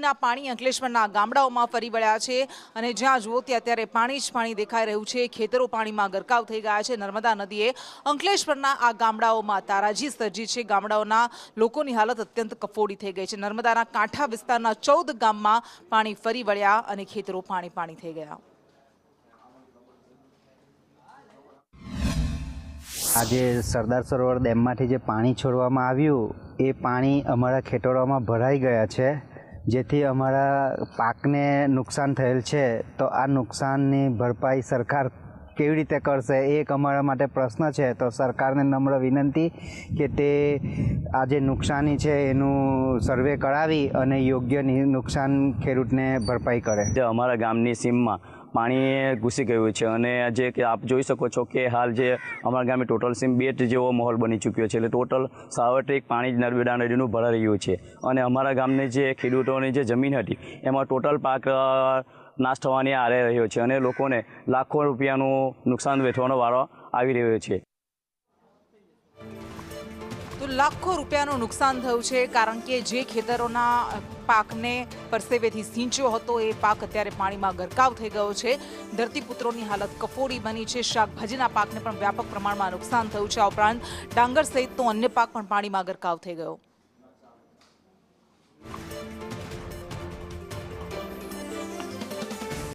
નદીના પાણી અંકલેશ્વરના ગામડાઓમાં ફરી વળ્યા છે અને જ્યાં જુઓ ત્યાં અત્યારે પાણી જ પાણી દેખાઈ રહ્યું છે। ખેતરો પાણીમાં ગરકાવ થઈ ગયા છે। નર્મદા નદીએ અંકલેશ્વરના આ ગામડાઓમાં તારાજી સર્જી છે। ગામડાઓના લોકોની હાલત અત્યંત કફોડી થઈ ગઈ છે। નર્મદાના કાંઠા વિસ્તારના 14 ગામમાં પાણી ફરી વળ્યા અને ખેતરો પાણી પાણી થઈ ગયા। આજે સરદાર સરોવર ડેમમાંથી જે પાણી છોડવામાં આવ્યું એ પાણી અમારા ખેતરોમાં ભરાઈ ગયા છે, જેથી અમારા પાકને નુકસાન થયેલ છે। તો આ નુકસાનની ભરપાઈ સરકાર કેવી રીતે કરશે એ એક અમારા માટે પ્રશ્ન છે। તો સરકારને નમ્ર વિનંતી કે તે આ જે નુકસાની છે એનું સર્વે કરાવી અને યોગ્ય નુકસાન ખેડૂતને ભરપાઈ કરે। જે અમારા ગામની સીમમાં પાણી ઘૂસી ગયું છે અને જે કે આપ જોઈ શકો છો કે હાલ જે અમારા ગામની ટોટલ સીમ 2 જેવો માહોલ બની ચૂક્યો છે। એટલે ટોટલ સાર્વત્રિક પાણી નર્મદા નદીનું ભરાઈ રહ્યું છે અને અમારા ગામની જે ખેડૂતોની જે જમીન હતી એમાં ટોટલ પાક નાશ થવાની આરે રહ્યો છે અને લોકોને લાખો રૂપિયાનું નુકસાન વેઠવાનો વારો આવી રહ્યો છે। તો લાખો રૂપિયાનું નુકસાન થયું છે, કારણ કે જે ખેતરોના પાકને પરસેવેથી સિંચ્યો હતો એ પાક અત્યારે પાણીમાં ગરકાવ થઈ ગયો છે। ધરતીપુત્રોની હાલત કફોડી બની છે। શાકભાજીના પાકને પણ વ્યાપક પ્રમાણમાં નુકસાન થયું છે। આ ઉપરાંત ડાંગર સહિતનો અન્ય પાક પણ પાણીમાં ગરકાવ થઈ ગયો।